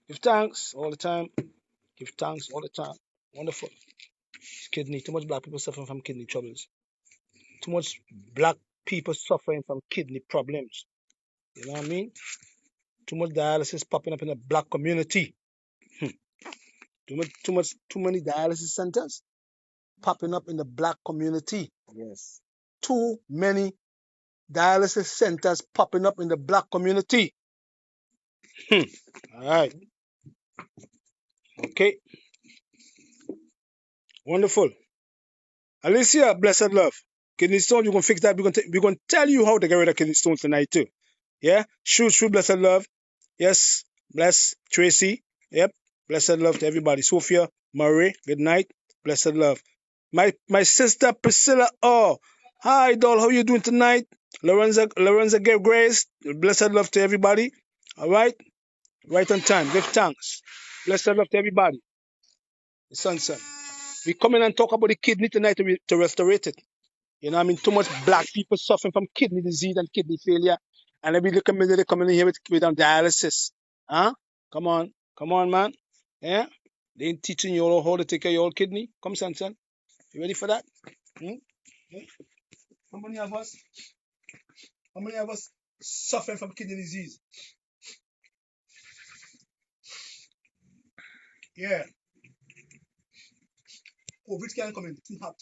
Give thanks all the time. Give thanks all the time. Wonderful. Kidney. Too much black people suffering from kidney troubles. Too much black people suffering from kidney problems. You know what I mean? Too much dialysis popping up in the black community. Hmm. Too many dialysis centers popping up in the black community. Yes. Too many dialysis centers popping up in the black community. Hmm. All right. Okay. Wonderful. Alicia, blessed love. Kidney stones, we're gonna fix that. We're gonna tell you how to get rid of kidney stones tonight too. Yeah? Shoot, blessed love. Yes. Bless Tracy. Yep. Blessed love to everybody. Sophia, Murray, good night. Blessed love. My sister Priscilla. Oh, hi doll, how you doing tonight? Lorenza gave grace. Blessed love to everybody. All right, right on time. Give thanks. Blessed love to everybody. The son. We come in and talk about the kidney tonight to restore it. You know what I mean? Too much black people suffering from kidney disease and kidney failure. And every little community coming in here with dialysis. Huh? Come on, man. Yeah? They ain't teaching you all how to take care of your old kidney. Come, son. You ready for that? Hmm? Hmm? How many of us? How many of us suffering from kidney disease? Yeah. COVID can't come in. Too hot.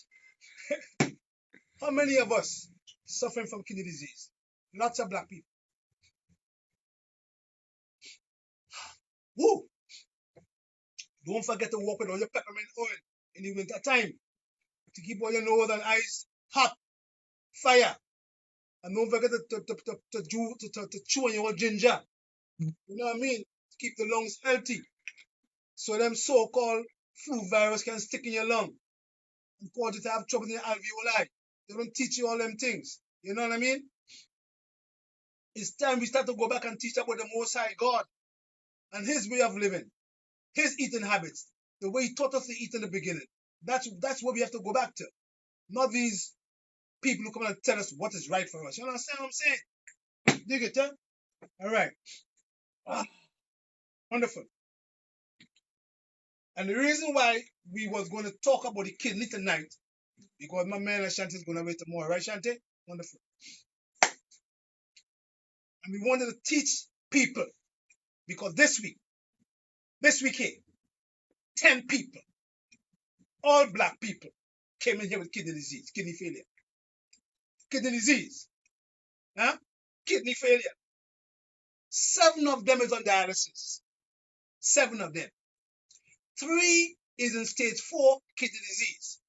How many of us suffering from kidney disease? Lots of black people. Woo! Don't forget to walk with all your peppermint oil in the winter time to keep all your nose and eyes hot, fire. And don't forget to chew on your ginger. You know what I mean? To keep the lungs healthy. So them so-called flu virus can stick in your lung and cause you to have trouble in your alveoli. They don't teach you all them things. You know what I mean? It's time we start to go back and teach about the Most High God and His way of living, His eating habits, the way He taught us to eat in the beginning. That's what we have to go back to. Not these people who come and tell us what is right for us. You understand what I'm saying? Dig it, huh? All right. Ah, wonderful. And the reason why we was going to talk about the kidney tonight, because my man Ashanti is going to wait tomorrow, right, Shanti? Wonderful. And we wanted to teach people, because this week here, 10 people, all black people, came in here with kidney disease, kidney failure. Kidney disease, huh? Kidney failure. 7 of them is on dialysis. 7 of them. 3 is in stage 4 kidney disease.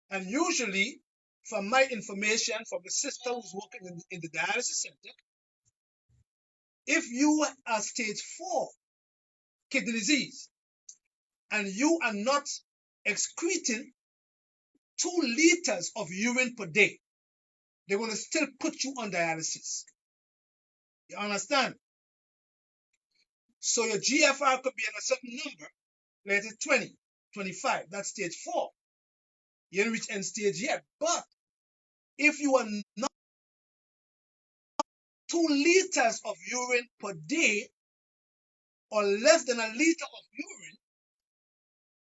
And usually, from my information from the sister who's working in the dialysis center, if you are stage 4 kidney disease and you are not excreting 2 liters of urine per day, they're going to still put you on dialysis. You understand? So your GFR could be in a certain number, let's say 20, 25, that's stage 4. You didn't reach end stage yet. But if you are not 2 liters of urine per day or less than a liter of urine,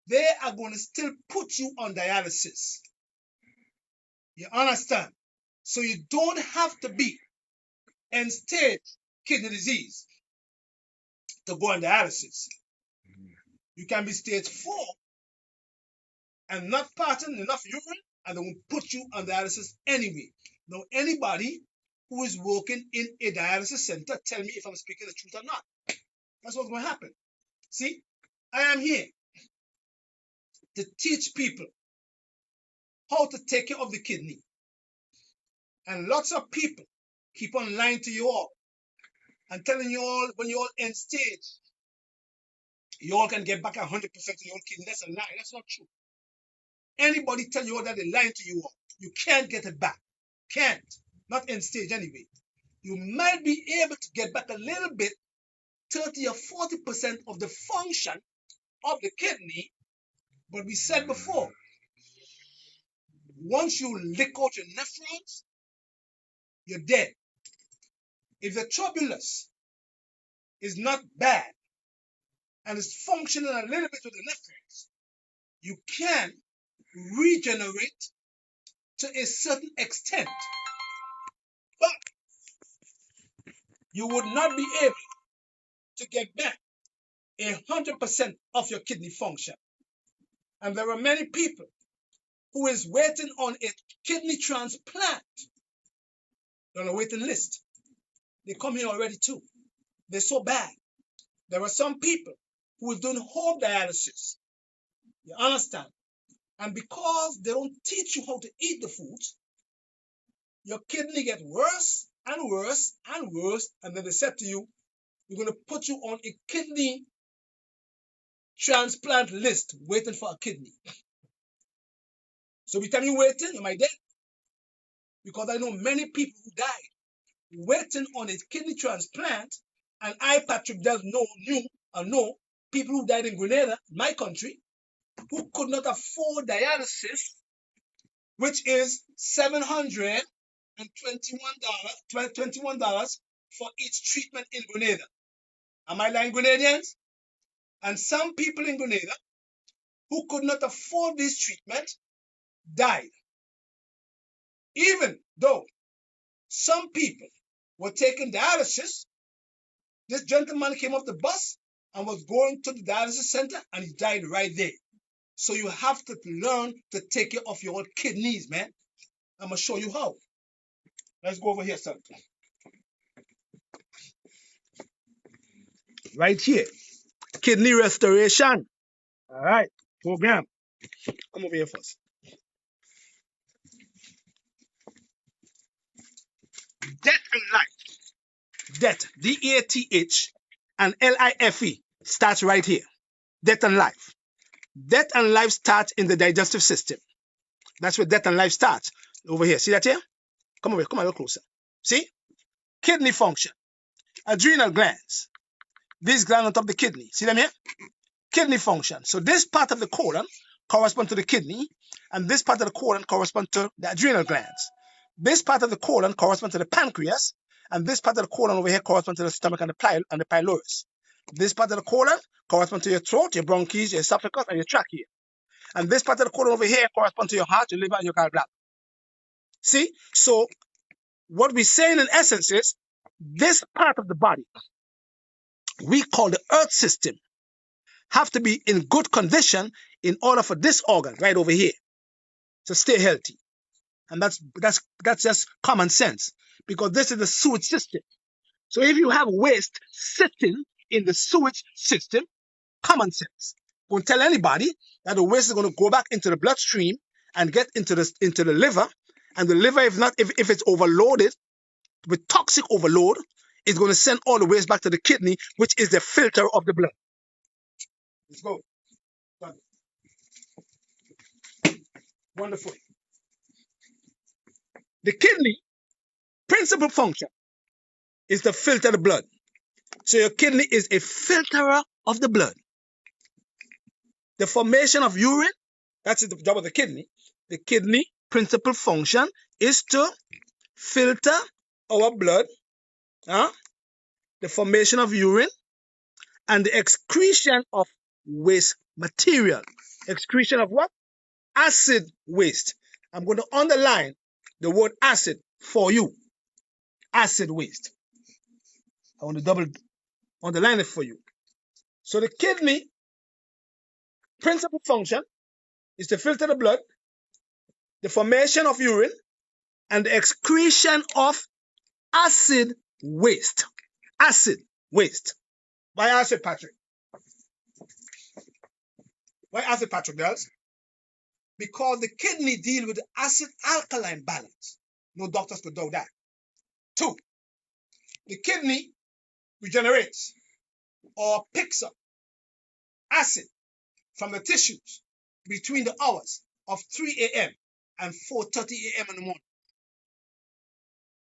they are going to still put you on dialysis. You understand? So you don't have to be end stage kidney disease to go on dialysis. You can be stage 4 and not passing enough urine, and they will put you on dialysis anyway. Now, anybody who is working in a dialysis center, tell me if I'm speaking the truth or not. That's what's going to happen. See, I am here to teach people how to take care of the kidney. And lots of people keep on lying to you all and telling you all when you're all end stage, you all can get back 100% of your kidney. That's a lie. That's not true. Anybody tell you all that, they're lying to you all. You can't get it back. Can't. Not end stage anyway. You might be able to get back a little bit, 30 or 40% of the function of the kidney. But we said before, once you lick out your nephrons, you're dead. If the tribulus is not bad, and is functioning a little bit with the nephrites, you can regenerate to a certain extent, but you would not be able to get back 100% of your kidney function. And there are many people who is waiting on a kidney transplant. They're on a waiting list. They come here already too. They're so bad. There are some people who is doing home dialysis. You understand? And because they don't teach you how to eat the foods, your kidney get worse and worse and worse. And then they said to you, we're going to put you on a kidney transplant list waiting for a kidney. So every time you're waiting, you might dead. Because I know many people who died waiting on a kidney transplant, and I, Patrick, does know people who died in Grenada, my country, who could not afford dialysis, which is $721 for each treatment in Grenada. Am I lying, Grenadians? And some people in Grenada who could not afford this treatment died. Even though some people were taking dialysis, this gentleman came off the bus and was going to the dialysis center and he died right there. So you have to learn to take care of your own kidneys, man. I'm going to show you how. Let's go over here, son. Right here. Kidney restoration. All right. Program. Come over here first. Death and life. Death. D-E-A-T-H and L-I-F-E starts right here. Death and life. Death and life starts in the digestive system. That's where death and life starts. Over here. See that here? Come over here. Come a little closer. See? Kidney function. Adrenal glands. These glands on top of the kidney. See them here? Kidney function. So this part of the colon corresponds to the kidney, and this part of the colon corresponds to the adrenal glands. This part of the colon corresponds to the pancreas, and this part of the colon over here corresponds to the stomach and the pylorus. This part of the colon corresponds to your throat, your bronchs, your esophagus, and your trachea. And this part of the colon over here corresponds to your heart, your liver, and your gallbladder. See? So what we're saying in essence is this part of the body we call the earth system have to be in good condition in order for this organ right over here to stay healthy. And that's just common sense, because this is the sewage system. So if you have waste sitting in the sewage system, common sense. Don't tell anybody that the waste is going to go back into the bloodstream and get into the liver, and the liver, if it's overloaded with toxic overload, is going to send all the waste back to the kidney, which is the filter of the blood. Let's go. Done. Wonderful. The kidney principal function is to filter the blood. So your kidney is a filterer of the blood. The formation of urine, that's the job of the kidney. The kidney principal function is to filter our blood, the formation of urine, and the excretion of waste material. Excretion of what? Acid waste. I'm going to underline the word acid for you. Acid waste. I want to double underline it for you. So the kidney principal function is to filter the blood, the formation of urine, and the excretion of acid waste. Acid waste. Why acid, Patrick? Why acid, Patrick, girls? Because the kidney deals with the acid-alkaline balance. No doctors could doubt that. 2, the kidney regenerates or picks up acid from the tissues between the hours of 3 a.m. and 4:30 a.m. in the morning.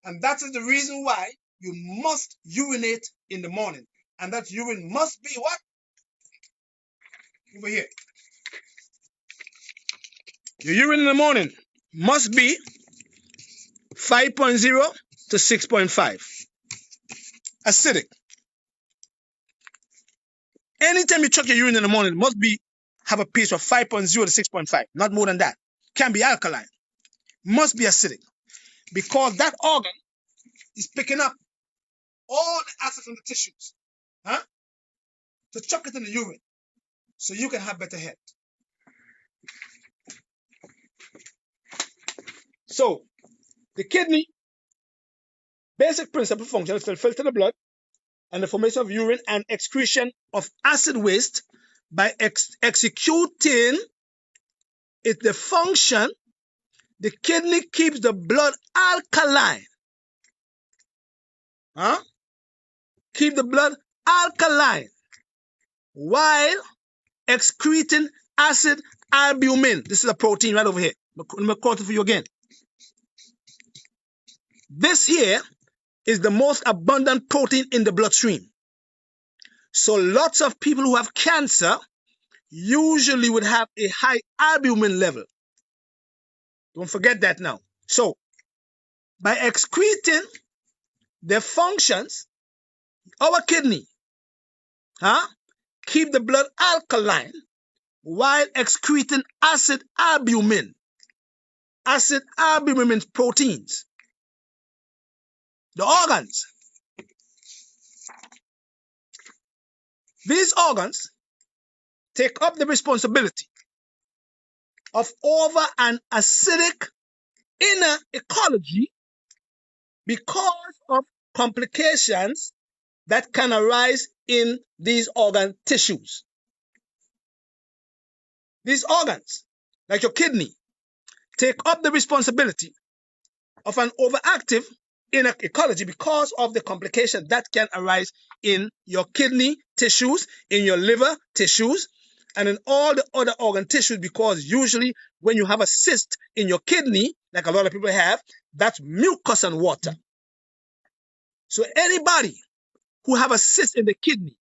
And that is the reason why you must urinate in the morning. And that urine must be what? Over here. Your urine in the morning must be 5.0 to 6.5. Acidic. Anytime you check your urine in the morning, it must have a pH of 5.0 to 6.5, not more than that. Can be alkaline, must be acidic, because that organ is picking up all the acid from the tissues, huh? To chuck it in the urine, so you can have better health. So the kidney, basic principle function is to filter the blood and the formation of urine and excretion of acid waste by executing it. The function, the kidney keeps the blood alkaline. Huh? Keep the blood alkaline while excreting acid albumin. This is a protein right over here. Let me quote it for you again. This here is the most abundant protein in the bloodstream. So lots of people who have cancer usually would have a high albumin level. Don't forget that now. So by excreting their functions, our kidney keep the blood alkaline while excreting acid albumin. Acid albumin means proteins. The organs. These organs take up the responsibility of over an acidic inner ecology because of complications that can arise in these organ tissues. These organs, like your kidney, take up the responsibility of an overactive inner ecology because of the complications that can arise in your kidney tissues, in your liver tissues, and in all the other organ tissues, because usually when you have a cyst in your kidney, like a lot of people have, that's mucus and water. So anybody who have a cyst in the kidney,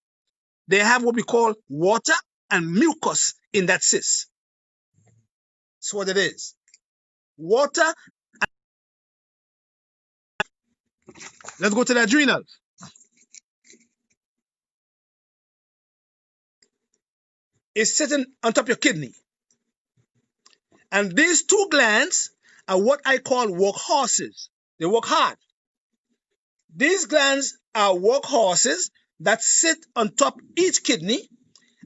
they have what we call water and mucus in that cyst. That's what it is. Water. Let's go to the adrenals. It's sitting on top of your kidney. And these two glands are what I call workhorses. They work hard. These glands are workhorses that sit on top each kidney.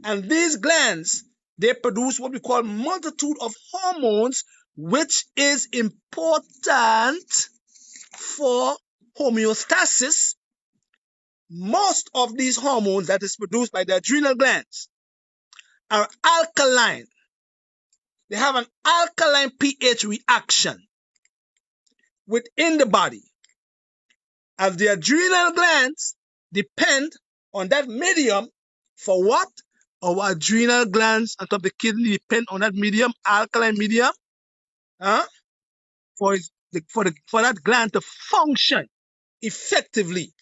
And these glands, they produce what we call multitude of hormones, which is important for homeostasis. Most of these hormones that is produced by the adrenal glands are alkaline. They have an alkaline pH reaction within the body. As the adrenal glands depend on that medium for what? Our adrenal glands on top of the kidney depend on that medium, alkaline medium, for that gland to function effectively.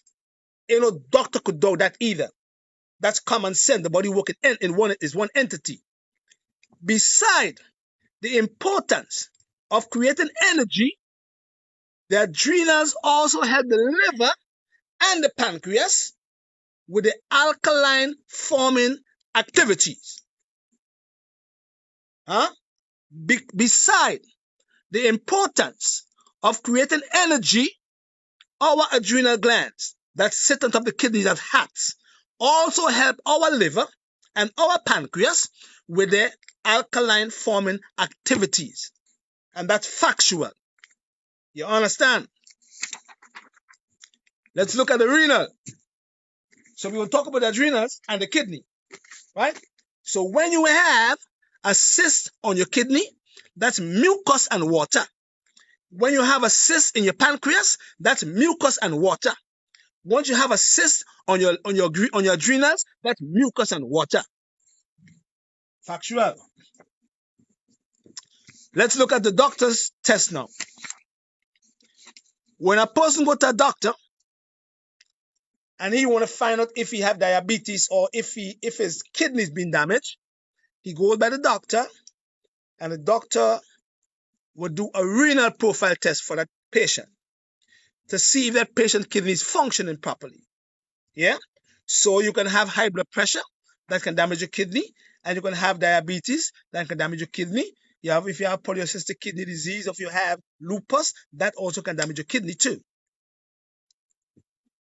No doctor could do that either. That's common sense. The body working in one entity. Beside the importance of creating energy, the adrenals also help the liver and the pancreas with the alkaline forming activities. Beside the importance of creating energy, our adrenal glands that sit on top of the kidneys as hats also help our liver and our pancreas with their alkaline forming activities. And that's factual. You understand? Let's look at the renal. So we will talk about the adrenals and the kidney, right? So when you have a cyst on your kidney, that's mucus and water. When you have a cyst in your pancreas, that's mucus and water. Once you have a cyst on your adrenals, that's mucus and water. Factual. Let's look at the doctor's test now. When a person goes to a doctor and he want to find out if he have diabetes or if his kidney's been damaged, he goes by the doctor, and the doctor will do a renal profile test for that patient to see if that patient's kidney is functioning properly. Yeah? So you can have high blood pressure, that can damage your kidney, and you can have diabetes that can damage your kidney. If you have polycystic kidney disease, or if you have lupus, that also can damage your kidney too.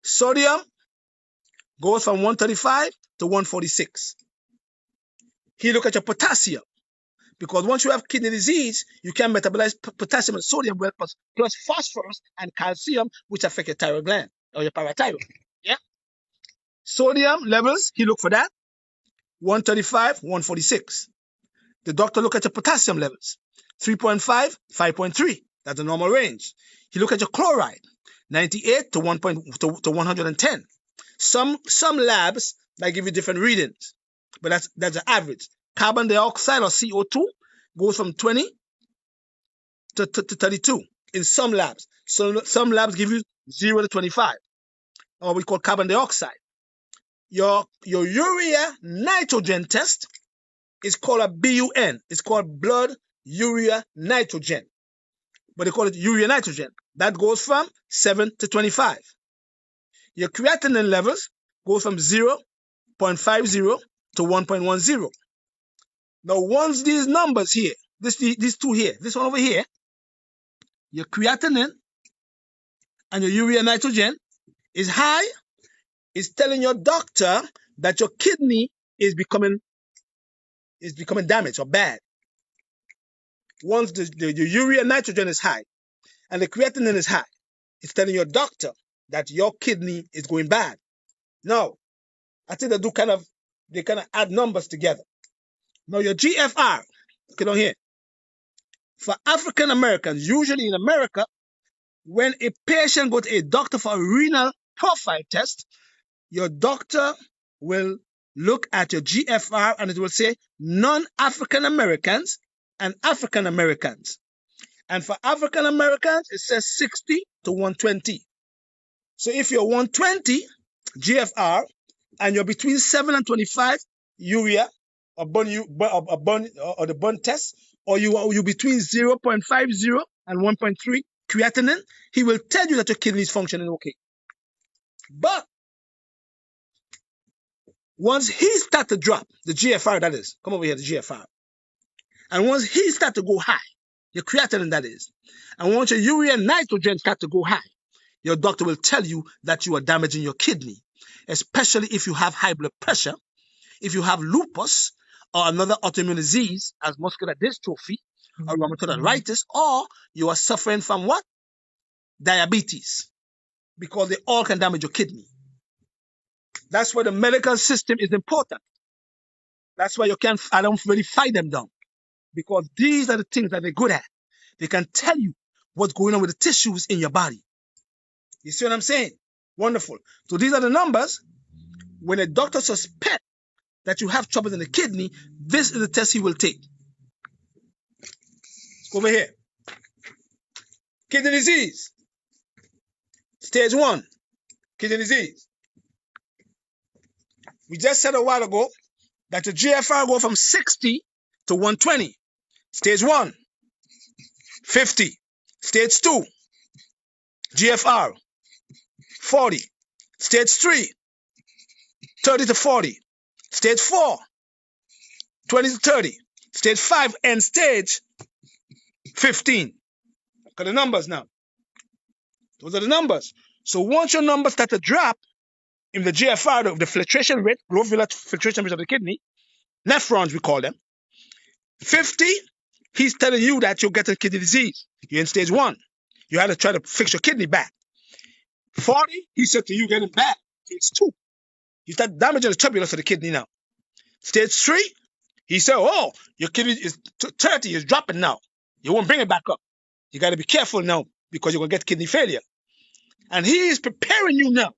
Sodium goes from 135 to 146. Here, look at your potassium, because once you have kidney disease, you can metabolize potassium and sodium plus phosphorus and calcium, which affect your thyroid gland or your parathyroid. Yeah. Sodium levels, he look for that. 135, 146. The doctor look at your potassium levels. 3.5, 5.3. That's the normal range. He look at your chloride. 98 to 110. Some labs might give you different readings, but that's the average. Carbon dioxide or CO2 goes from 20 to 32 in some labs. So some labs give you 0 to 25, or we call carbon dioxide. Your urea nitrogen test is called a BUN. It's called blood urea nitrogen, but they call it urea nitrogen. That goes from 7 to 25. Your creatinine levels goes from 0.50 to 1.10. Now, once these numbers here, these two here, this one over here, your creatinine and your urea nitrogen is high, it's telling your doctor that your kidney is becoming damaged or bad. Once the urea nitrogen is high and the creatinine is high, it's telling your doctor that your kidney is going bad. Now, I think they kind of add numbers together. Now, your GFR, look down here. For African Americans, usually in America, when a patient goes to a doctor for a renal profile test, your doctor will look at your GFR and it will say non-African Americans and African Americans. And for African Americans, it says 60 to 120. So if you're 120 GFR and you're between 7 and 25 urea or the bun test, or you between 0.50 and 1.3 creatinine, he will tell you that your kidney is functioning okay. But once he start to drop, the GFR that is, come over here, the GFR, and once he start to go high, your creatinine that is, and once your urea nitrogen start to go high, your doctor will tell you that you are damaging your kidney, especially if you have high blood pressure, if you have lupus or another autoimmune disease as muscular dystrophy or rheumatoid arthritis, or you are suffering from what? Diabetes, because they all can damage your kidney. That's why the medical system is important. That's why I don't really fight them down, because these are the things that they're good at. They can tell you what's going on with the tissues in your body. You see what I'm saying? Wonderful. So these are the numbers. When a doctor suspects that you have trouble in the kidney, this is the test he will take. Let's go over here. Kidney disease. Stage 1. Kidney disease. We just said a while ago that the GFR go from 60 to 120. Stage 1. 50. Stage 2. GFR. 40. Stage 3. 30 to 40. Stage 4. 20 to 30. Stage 5 and stage 15. Look at the numbers now. Those are the numbers. So once your numbers start to drop in the GFR, the filtration rate, glomerular filtration rate of the kidney, nephrons we call them, 50, he's telling you that you're getting kidney disease. You're in stage 1. You had to try to fix your kidney back. 40, he said to you getting bad. Stage 2. You start damaging the tubules of the kidney now. Stage 3, he said, oh, your kidney is 30, is dropping now. You won't bring it back up. You got to be careful now because you're going to get kidney failure. And he is preparing you now.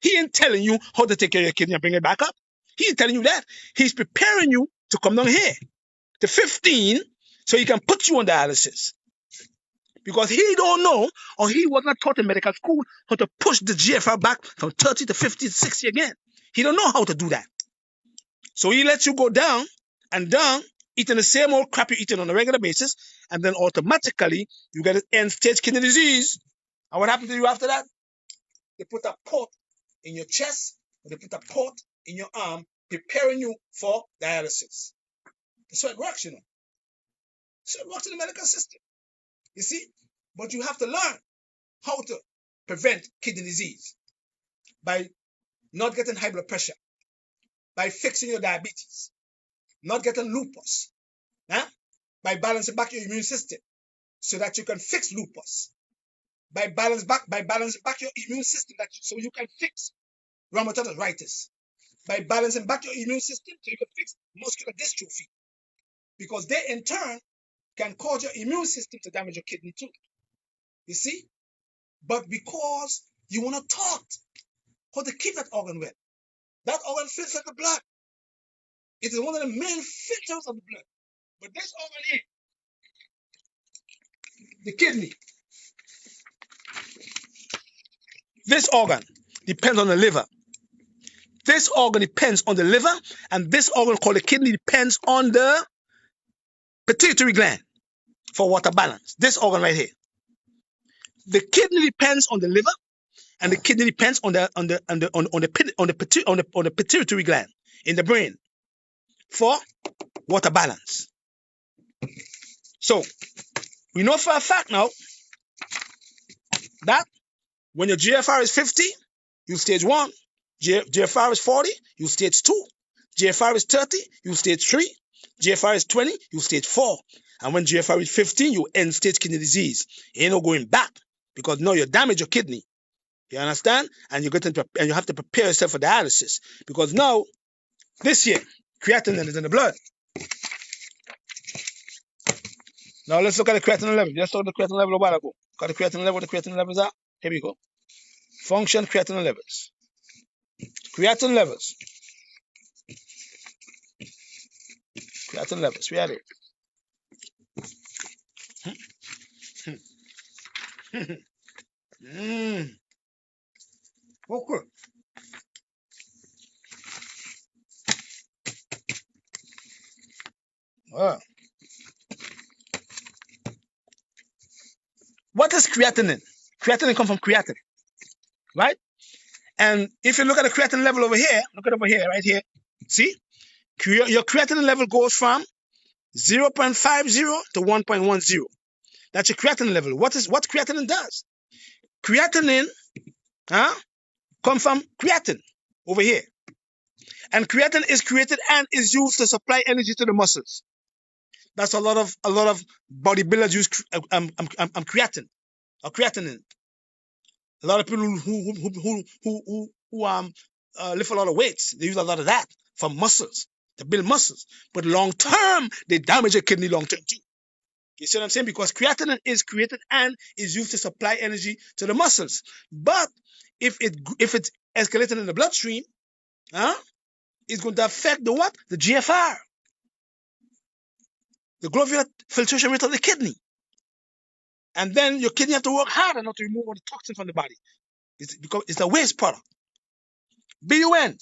He ain't telling you how to take care of your kidney and bring it back up. He ain't telling you that. He's preparing you to come down here to 15 so he can put you on dialysis. Because he don't know, or he was not taught in medical school how to push the GFR back from 30 to 50 to 60 again. He don't know how to do that. So he lets you go down and down, eating the same old crap you're eating on a regular basis, and then automatically you get an end-stage kidney disease. And what happens to you after that? They put a port in your chest, or they put a port in your arm, preparing you for dialysis. That's how it works, you know. So it works in the medical system, you see. But you have to learn how to prevent kidney disease by not getting high blood pressure, by fixing your diabetes, not getting lupus, huh? By balancing back your immune system so that you can fix lupus, by balancing back your immune system so you can fix rheumatoid arthritis, by balancing back your immune system so you can fix muscular dystrophy, because they in turn can cause your immune system to damage your kidney too. You see? But because you want to talk how to keep that organ well, that organ filters the blood. It is one of the main filters of the blood. But this organ here, the kidney, this organ depends on the liver. This organ depends on the liver, and this organ called the kidney depends on the pituitary gland for water balance. This organ right here. The kidney depends on the liver, and the kidney depends on the pituitary gland in the brain for water balance. So we know for a fact now that when your GFR is 50, you stage 1. GFR is 40, you stage 2. GFR is 30, you stage 3. GFR is 20, you stage 4. And when GFR is 15, you end stage kidney disease. You ain't no going back, because now you damage your kidney. You understand? And you have to prepare yourself for dialysis, because now this year creatinine is in the blood. Now let's look at the creatinine level. Let's look at the creatinine level a while ago. Got the creatinine level, what the creatinine levels are? Here we go. Function creatinine levels. Creatinine levels. Creatinine levels. We are there. Okay. Wow. What is creatinine? Creatinine comes from creatine, right? And if you look at the creatinine level over here, look at over here, right here. See? Your creatinine level goes from 0.50 to 1.10. That's your creatinine level. What creatinine does? Creatinine comes from creatine over here. And creatine is created and is used to supply energy to the muscles. That's a lot of bodybuilders use creatine or creatinine. A lot of people who lift a lot of weights, they use a lot of that for muscles, to build muscles. But long term, they damage your kidney long term too. You see what I'm saying? Because creatinine is created and is used to supply energy to the muscles. But if it's escalated in the bloodstream, it's going to affect the what? The GFR, the glomerular filtration rate of the kidney. And then your kidney have to work harder not to remove all the toxin from the body. It's a waste product. BUN,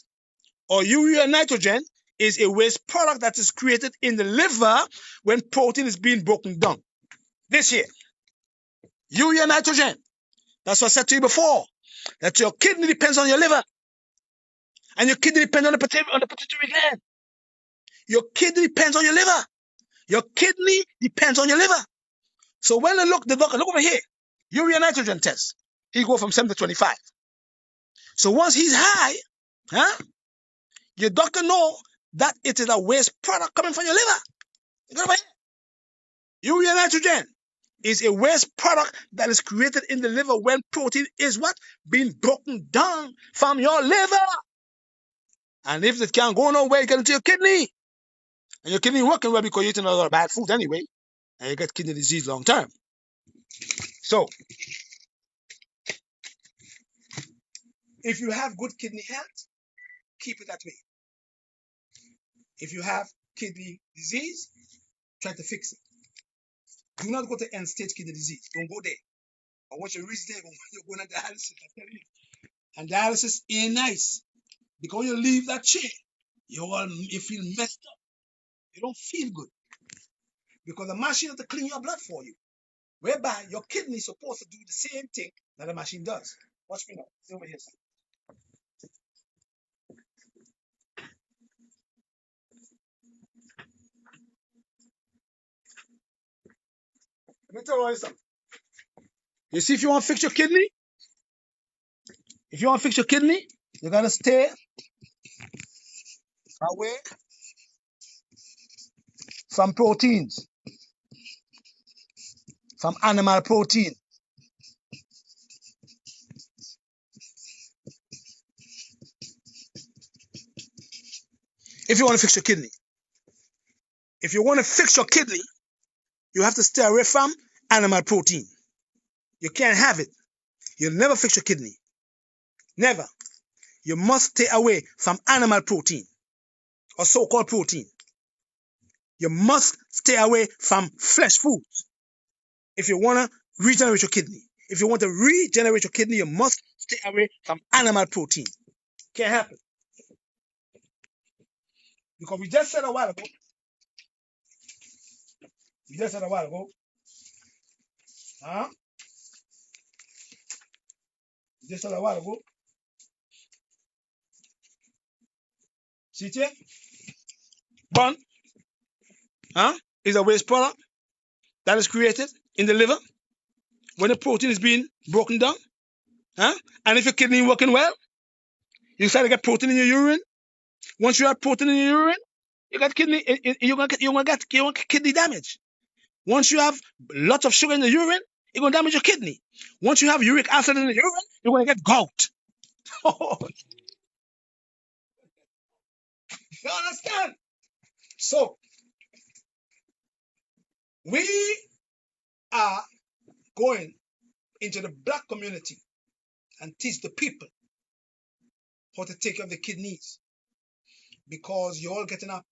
or urea nitrogen, is a waste product that is created in the liver when protein is being broken down. This here, urea nitrogen. That's what I said to you before, that your kidney depends on your liver. And your kidney depends on the pituitary gland. Your kidney depends on your liver. Your kidney depends on your liver. So when the doctor, look over here, urea nitrogen test, he go from 7 to 25. So once he's high, your doctor know that it is a waste product coming from your liver. Look over here. Urea nitrogen is a waste product that is created in the liver when protein is what? Being broken down from your liver. And if it can't go nowhere, it gets into your kidney. And your kidney working well because you're eating a lot of bad food anyway. And you get kidney disease long term. So, if you have good kidney health, keep it that way. If you have kidney disease, try to fix it. Do not go to end stage kidney disease. Don't go there. Or once you reach there, you're going to dialysis. I tell you. And dialysis ain't nice. Because when you leave that chair, you feel messed up. You don't feel good. Because the machine has to clean your blood for you. Whereby your kidney is supposed to do the same thing that the machine does. Watch me now. See over here, son. me tell you something. You see, if you want to fix your kidney, you gotta stay away from proteins, from animal protein. If you want to fix your kidney, you have to stay away from animal protein. You can't have it. You'll never fix your kidney. Never. You must stay away from animal protein or so-called protein. You must stay away from flesh foods if you want to regenerate your kidney. If you want to regenerate your kidney, you must stay away from animal protein. Can't happen. Because we just said a while ago, huh? CT, bun, is a waste product that is created in the liver when the protein is being broken down. And if your kidney is working well, you start to get protein in your urine. Once you have protein in your urine, you got kidney. You're gonna get kidney damage. Once you have lots of sugar in the urine, it's gonna damage your kidney. Once you have uric acid in the urine, you're gonna get gout. You understand? So we are going into the black community and teach the people how to take care of the kidneys, because you're all getting a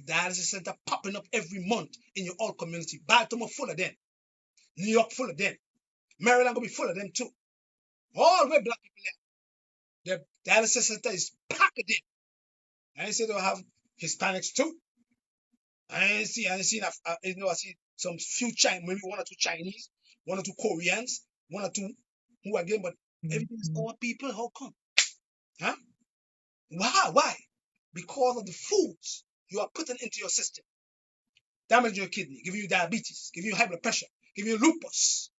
dialysis center popping up every month in your old community. Baltimore full of them, New York full of them, Maryland gonna be full of them too. All where black people there. The dialysis center is packed with them. I say they'll have Hispanics too. I see some few Chinese, maybe one or two Chinese, one or two Koreans, one or two who again, but everything is our people. How come? Huh? Why? Because of the foods you are putting into your system, damaging your kidney, giving you diabetes, giving you high blood pressure, giving you lupus.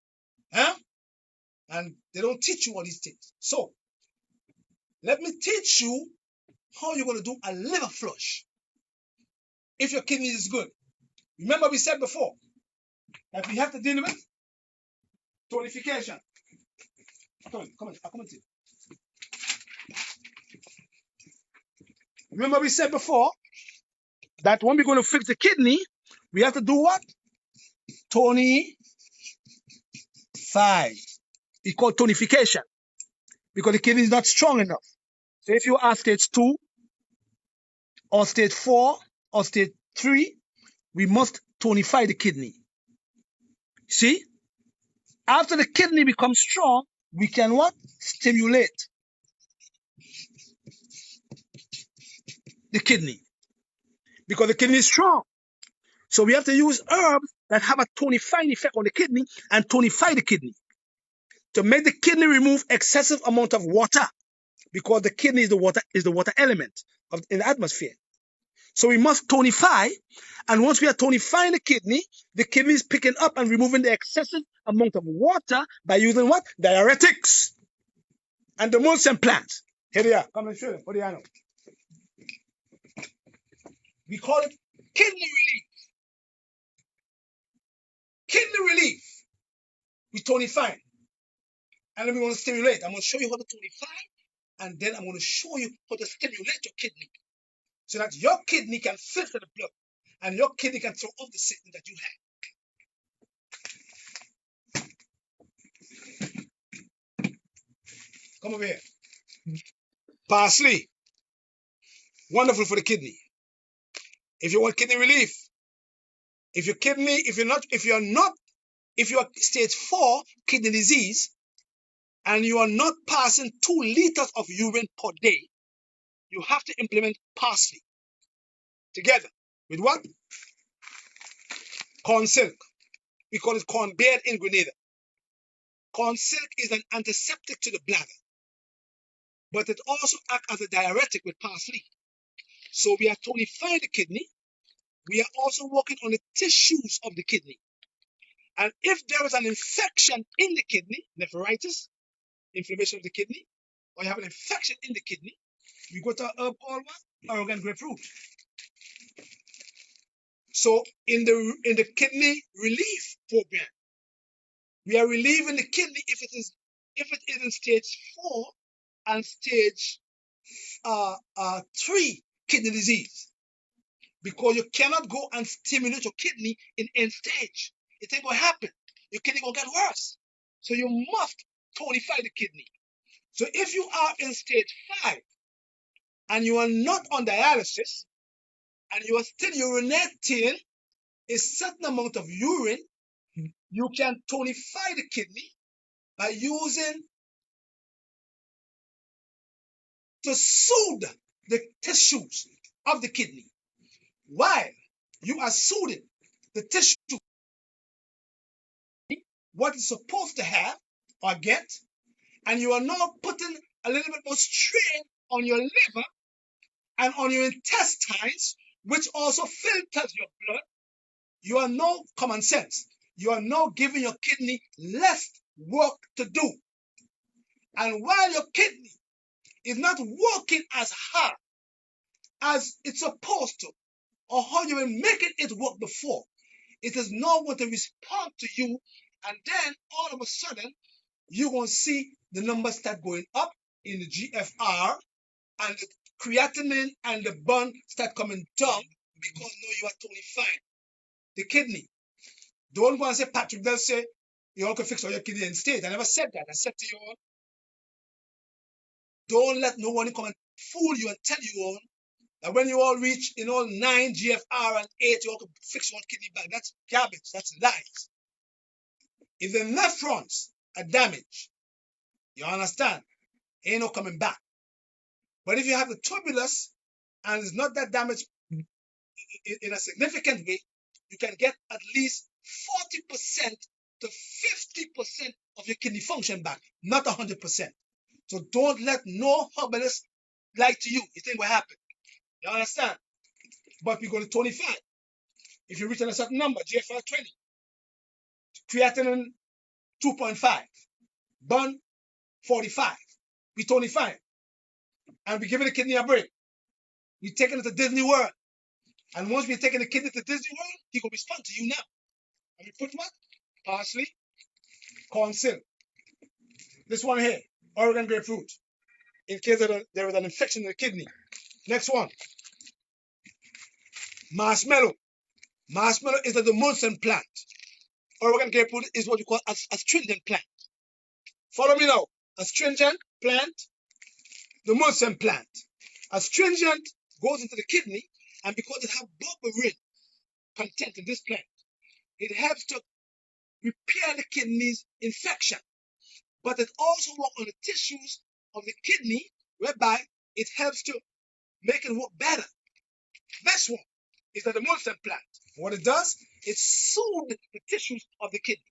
And they don't teach you all these things. So let me teach you how you're going to do a liver flush if your kidney is good. Remember we said before that we have to deal with tonification. Come on. Remember we said before that when we're going to fix the kidney, we have to do what? Tonify. It's called tonification because the kidney is not strong enough. So if you are stage 2 or stage 4 or stage 3, we must tonify the kidney. See? After the kidney becomes strong, we can what? Stimulate the kidney because the kidney is strong. So we have to use herbs that have a tonifying effect on the kidney and tonify the kidney to make the kidney remove excessive amount of water, because the kidney is the water element in the atmosphere. So we must tonify, and once we are tonifying the kidney is picking up and removing the excessive amount of water by using what? Diuretics and the emulsion plants. Here they are. Come and show them. What do you know? We call it kidney relief. Kidney relief. We tonify. And then we're going to stimulate. I'm going to show you how to tonify, and then I'm going to show you how to stimulate your kidney so that your kidney can filter the blood and your kidney can throw off the sickness that you have. Come over here. Parsley. Wonderful for the kidney. If you want kidney relief, if you are stage 4 kidney disease and you are not passing 2 liters of urine per day, you have to implement parsley together with what? Corn silk. We call it corn beard in Grenada. Corn silk is an antiseptic to the bladder, but it also acts as a diuretic with parsley. So we are tonifying the kidney. We are also working on the tissues of the kidney. And if there is an infection in the kidney, nephritis, inflammation of the kidney, or you have an infection in the kidney, we go to a herb called what? Oregon grapefruit. So in the kidney relief program, we are relieving the kidney if it is in stage 4 and stage 3 kidney disease, because you cannot go and stimulate your kidney in end stage. It ain't gonna happen. Your kidney gonna get worse. So you must tonify the kidney. So if you are in stage 5 and you are not on dialysis and you are still urinating a certain amount of urine, you can tonify the kidney by using to soothe the tissues of the kidney. While you are soothing the tissue, what it's supposed to have or get, and you are now putting a little bit more strain on your liver and on your intestines, which also filters your blood. You are now common sense. You are now giving your kidney less work to do. And while your kidney is not working as hard as it's supposed to, or how you were making it work before, it is now going to respond to you, and then all of a sudden you're going to see the numbers start going up in the GFR, and the creatinine and the bun start coming down, because now you are tonifying the kidney. Don't go and say, Patrick, they'll say you all can fix all your kidney in state. I never said that. I said to you all, don't let no one come and fool you and tell you all that when you all reach 9 GFR and 8, you all can fix one kidney back. That's garbage. That's lies. If the nephrons are damaged, you understand, ain't no coming back. But if you have the tuberous and it's not that damaged in a significant way, you can get at least 40% to 50% of your kidney function back, not 100%. So don't let no herbalist lie to you. You think what happened? You understand? But we go to 25. If you reach a certain number, GFR 20, creatinine 2.5, bun 45, we 25, and we giving the kidney a break. We taking it to Disney World, and once we taking the kidney to Disney World, he gonna respond to you now. And we put what? Parsley, corn silk. This one here, Oregon grapefruit, in case there is an infection in the kidney. Next one, marshmallow. Marshmallow is the Munson plant. Oregon grapefruit is what you call astringent plant. Follow me now. Astringent plant, the Munson plant. Astringent goes into the kidney, and because it has berberine content in this plant, it helps to repair the kidney's infection. But it also works on the tissues of the kidney, whereby it helps to make it work better. Next one is the Munson plant. What it does, it soothes the tissues of the kidney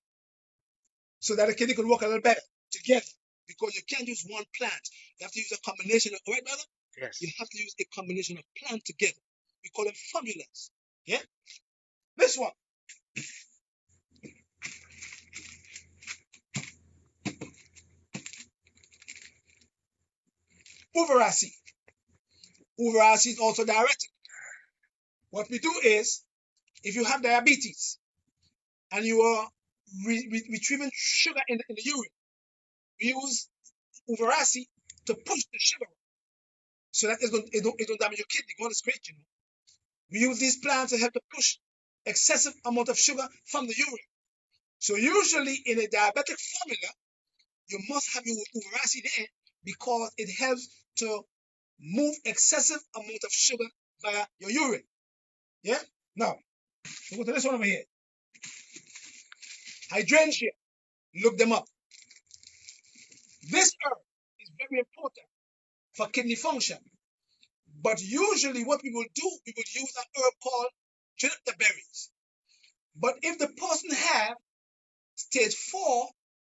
so that the kidney can work a little better together. Because you can't use one plant. You have to use a combination of, right, brother? Yes. You have to use a combination of plants together. We call them formulas. Yeah? This one. Uveracy. Uveracy is also diuretic. What we do is, if you have diabetes and you are retrieving sugar in the urine, we use Uveracy to push the sugar so that it don't damage your kidney. God is great, you know. We use these plants to help to push excessive amount of sugar from the urine. So usually in a diabetic formula, you must have your Uveracy there because it helps to move excessive amount of sugar via your urine. Yeah? Now, we go to this one over here. Hydrangea. Look them up. This herb is very important for kidney function. But usually what we will do, we will use an herb called juniper berries. But if the person have stage 4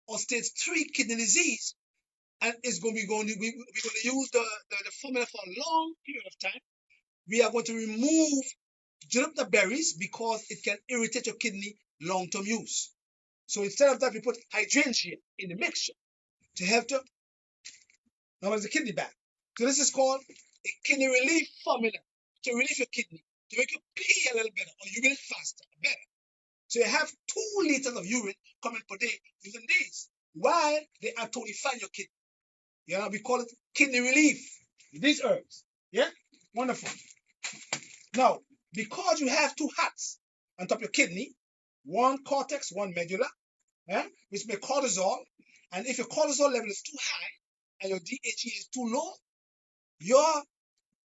or stage 3 kidney disease, and we're going to use the formula for a long period of time, we are going to remove juniper berries because it can irritate your kidney long-term use. So instead of that, we put hydrangea in the mixture to help to normalize the kidney back. So this is called a kidney relief formula to relieve your kidney, to make you pee a little better or urinate faster, better. So you have 2 liters of urine coming per day using these, while they are tonifying your kidney. You know, we call it kidney relief. These herbs. Yeah? Wonderful. Now, because you have 2 hearts on top of your kidney, one cortex, one medulla, which make cortisol, and if your cortisol level is too high and your DHE is too low, your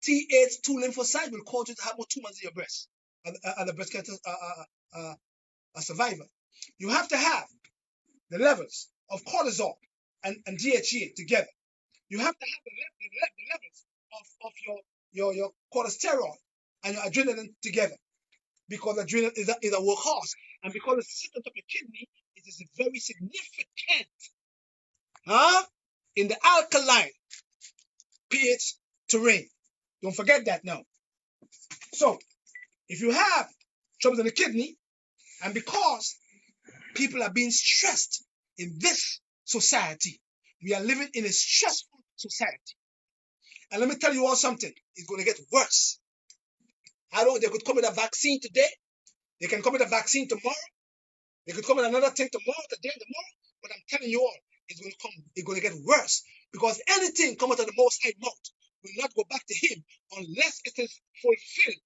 Th2 lymphocyte will cause you to have more tumors in your breast, and the breast cancer a survivor. You have to have the levels of cortisol and DHEA together. You have to have the levels of your cholesterol and your adrenaline together, because adrenaline is a workhorse, and because it's sitting on top of your kidney, it is very significant in the alkaline pH terrain. Don't forget that now. So, if you have troubles in the kidney, and because people are being stressed in this society, we are living in a stressful society. And let me tell you all something, it's going to get worse. They could come with a vaccine today, they can come with a vaccine tomorrow, they could come with another thing tomorrow, but I'm telling you all, it's going to get worse, because anything come out of the Most High mouth will not go back to him unless it is fulfilled.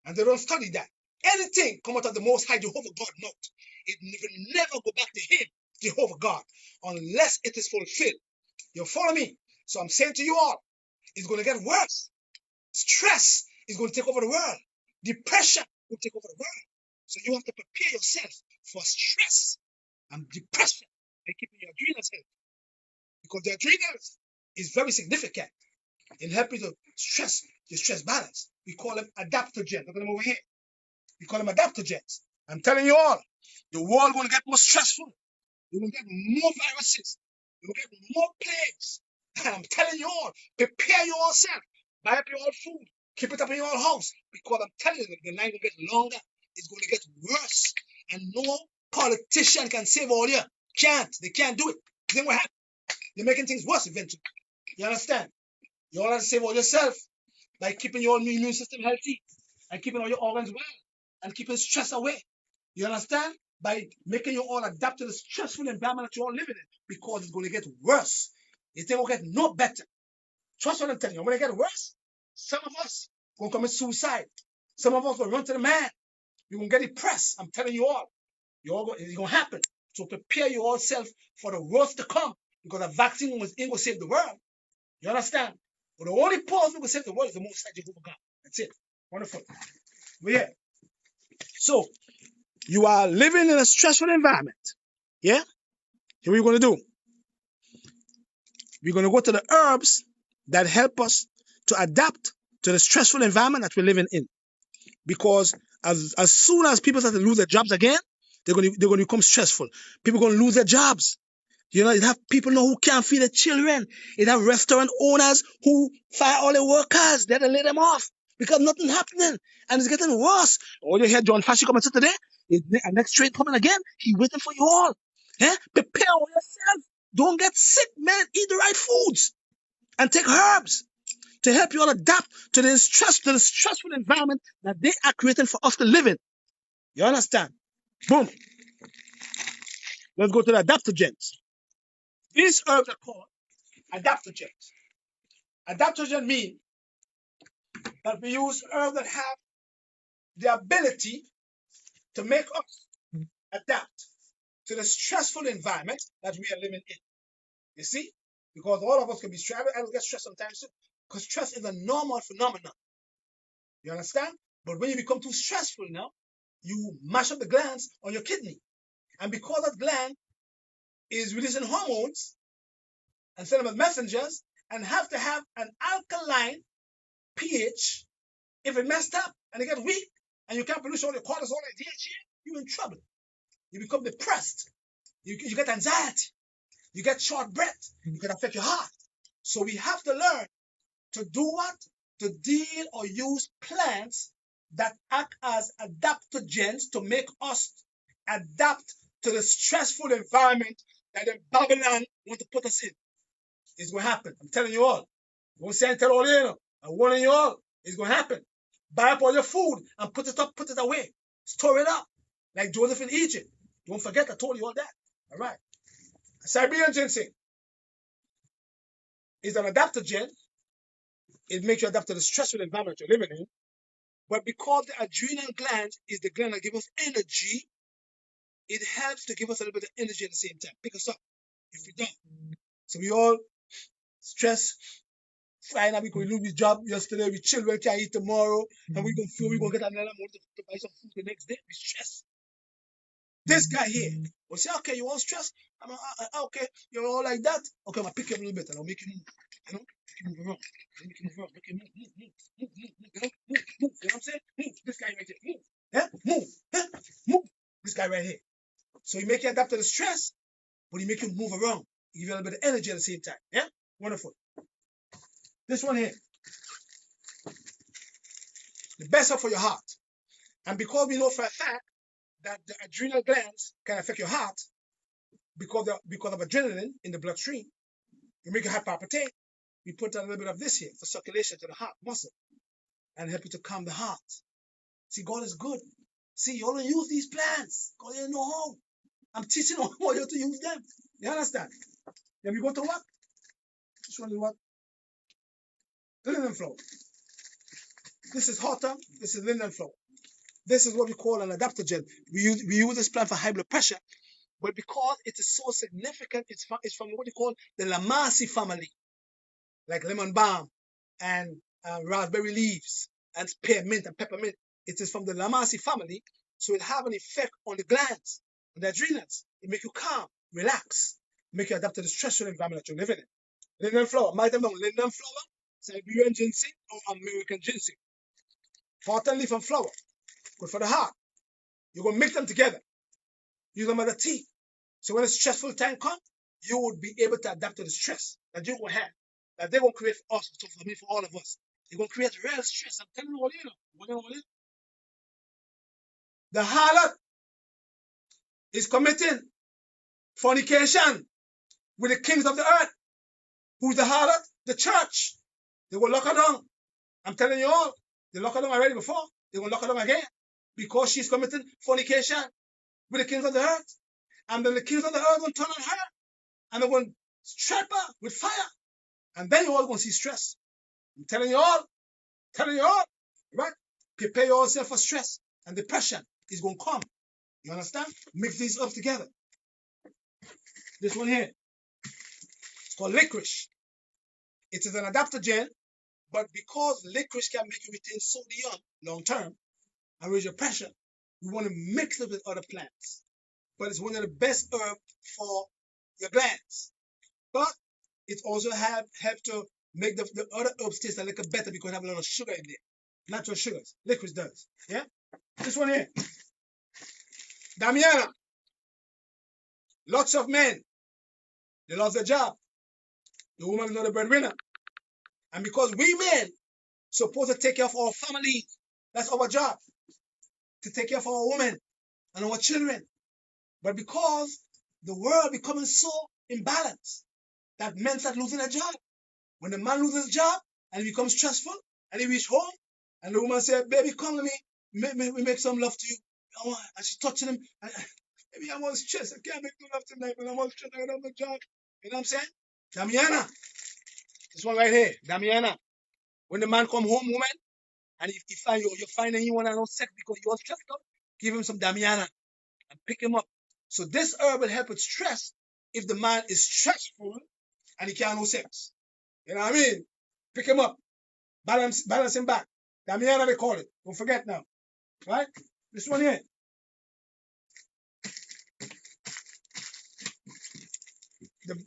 And they don't study that. Anything come out of the Most High Jehovah God mouth, it will never go back to him, Jehovah God, unless it is fulfilled. You follow me? So I'm saying to you all, it's going to get worse. Stress is going to take over the world. Depression will take over the world. So you have to prepare yourself for stress and depression by keeping your adrenals healthy. Because the adrenals is very significant in helping to the stress balance. We call them adaptogens. Look at them over here. We call them adaptogens. I'm telling you all, the world going to get more stressful. You're going to get more viruses. You're going to get more plagues. And I'm telling you all, prepare yourself. Buy up your own food. Keep it up in your own house. Because I'm telling you, the night will get longer. It's going to get worse. And no politician can save all you. Can't. They can't do it. Then what happens? They're making things worse eventually. You understand? You all have to save all yourself by keeping your immune system healthy and keeping all your organs well and keeping stress away. You understand? By making you all adapt to the stressful environment that you're all living in, because it's going to get worse. It ain't going to get no better. Trust what I'm telling you. When it get worse, some of us going to commit suicide. Some of us will run to the man. You're going to get depressed. I'm telling you all. It's going to happen. So prepare yourself for the worst to come, because a vaccine ain't going to save the world. You understand? But the only person who can save the world is the Most High Jehovah God. That's it. Wonderful. We're here. So, you are living in a stressful environment. Yeah? Here what we're going to do. We're going to go to the herbs that help us to adapt to the stressful environment that we're living in. Because as soon as people start to lose their jobs again, they're going to become stressful. People are going to lose their jobs. You know, you have people who can't feed their children. You have restaurant owners who fire all their workers. They have to lay them off because nothing happening. And it's getting worse. Oh, you hear John Fashy coming today? Next train coming again. He waiting for you all. Prepare yourself. Don't get sick, man. Eat the right foods. And take herbs to help you all adapt to the stressful environment that they are creating for us to live in. You understand? Boom. Let's go to the adaptogens. These herbs are called adaptogens. Adaptogens mean that we use herbs that have the ability to make us adapt to the stressful environment that we are living in. You see? Because all of us can be stressed. I will get stressed sometimes too. Because stress is a normal phenomenon. You understand? But when you become too stressful now, you mash up the glands on your kidney. And because that gland is releasing hormones and send them as messengers and have to have an alkaline pH, if it messed up and it gets weak and you can't produce all your cortisol and DHEA, you're in trouble. You become depressed. You get anxiety. You get short breath. It can affect your heart. So we have to learn to do what? To deal or use plants that act as adaptogens to make us adapt to the stressful environment that the Babylon want to put us in. It's going to happen. I'm telling you all. I won't say and tell all you know. I'm warning you all. It's going to happen. Buy up all your food and put it up, put it away. Store it up. Like Joseph in Egypt. Don't forget, I told you all that. All right. Siberian ginseng is an adaptogen. It makes you adapt to the stressful environment you're living in. But because the adrenal gland is the gland that gives us energy, it helps to give us a little bit of energy at the same time. Pick us up if we don't. So we all stress. Friday we could lose the job yesterday. We children can't eat tomorrow, and we're gonna get another month to buy some food the next day. We stress. This guy here will say, "Okay, you want stress? Okay, you're all like that. Okay, I'm gonna pick you up a little bit and I'll make you move. You know, make you move around. Make you move around. Make you move. You know, move. You know what I'm saying? Move. This guy right here. Move. Yeah, move. Yeah, move. This guy right here. So he make you adapt to the stress, but he make you move around. He give you a little bit of energy at the same time. Yeah, wonderful. This one here, the best help for your heart. And because we know for a fact that the adrenal glands can affect your heart because of adrenaline in the bloodstream, you make your heart palpitate. We put a little bit of this here for circulation to the heart muscle and help you to calm the heart. See, God is good. See, you only use these plants. God didn't know how. I'm teaching all you to use them. You understand? Then we go to what? This one is what? Linden flower. This is hotter. This is linden flower. This is what we call an adaptogen. We use this plant for high blood pressure, but because it is so significant, it's from what you call the Lamacy family, like lemon balm and raspberry leaves and spearmint and peppermint. It is from the Lamacy family, so it have an effect on the glands, on the adrenals. It make you calm, relax, make you adapt to the stressful environment that you're living in. Linden flower, mark them down. Linden flower, Siberian ginseng or American ginseng. Fountain leaf and flower, good for the heart. You're going to mix them together. Use them as a tea. So when a stressful time comes, you would be able to adapt to the stress that you're going to have. That they're going to create for us, for me, for all of us. They're going to create real stress. I'm telling you what you know. The harlot is committing fornication with the kings of the earth. Who's the harlot? The church. They will lock her down. I'm telling you all. They locked her down already before. They're going to lock her down again. Because she's committing fornication with the kings of the earth. And then the kings of the earth will turn on her. And they're going to strap her with fire. And then you're all going to see stress. I'm telling you all. Right? Prepare yourself for stress. And depression is going to come. You understand? Mix these up together. This one here. It's called licorice. It is an adaptogen. But because licorice can make you retain sodium long term and raise your pressure, we want to mix it with other plants. But it's one of the best herbs for your glands. But it also helps to make the other herbs taste a little better because it have a lot of sugar in there. Natural sugars. Licorice does. Yeah? This one here. Damiana. Lots of men, they lost their job. The woman is not the breadwinner. And because we men supposed to take care of our family, that's our job. To take care of our women and our children. But because the world becoming so imbalanced that men start losing their job. When the man loses his job and it becomes stressful and he reach home and the woman said, baby, come to me, we make some love to you. And she's touching him. Baby, I'm all stressed. I can't make no love tonight, but I'm all stressed. I don't have no job. You know what I'm saying? Damiana. This one right here. Damiana. When the man come home, woman, and if you're finding you want to have sex because you're stressed out, give him some Damiana and pick him up. So this herb will help with stress if the man is stressful and he can't have sex. You know what I mean? Pick him up. Balance him back. Damiana, they call it. Don't forget now. Right? This one here.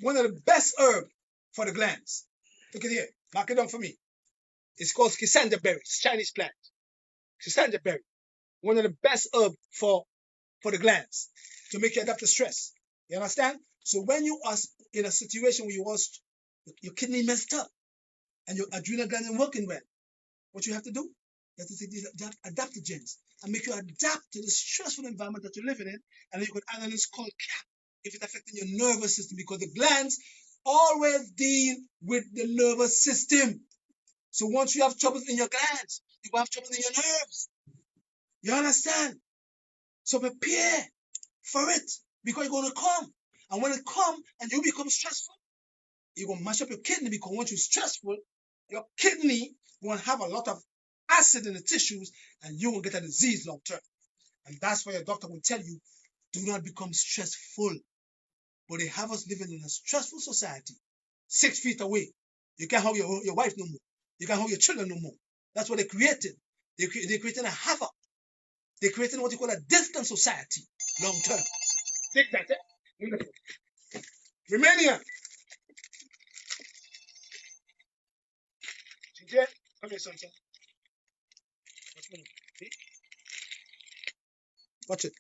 One of the best herbs for the glands. Look at here. Mark it down for me. It's called Schisandra berry. It's a Chinese plant. Schisandra berry. One of the best herbs for the glands to make you adapt to stress. You understand? So when you are in a situation where your kidney messed up and your adrenal gland isn't working well, what you have to do? You have to take these adaptogens and make you adapt to the stressful environment that you're living in. And then you could add on this called CAP if it's affecting your nervous system, because the glands always deal with the nervous system. So once you have troubles in your glands, you will have trouble in your nerves. You understand? So prepare for it, because it's going to come. And when it comes and you become stressful, you're going to mash up your kidney, because once you're stressful, your kidney will have a lot of acid in the tissues and you will get a disease long term. And that's why your doctor will tell you, do not become stressful. But they have us living in a stressful society, 6 feet away. You can't hug your wife no more. You can't hug your children no more. That's what they created. They're creating a havoc. They're creating what you call a distant society long term. Take that, eh? Romania. Come here, son. Watch it.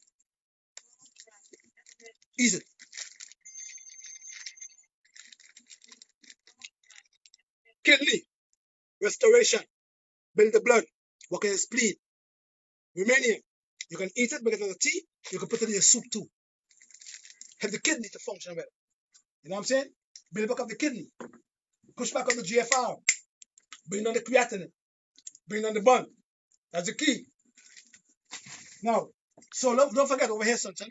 Easy. Kidney restoration. Build the blood. Work on your spleen. Romania. You can eat it, make it as a tea. You can put it in your soup too. Help the kidney to function better. You know what I'm saying? Build back up the kidney. Push back on the GFR. Bring down the creatinine. Bring down the bun. That's the key. Now, so don't forget over here, sunshine.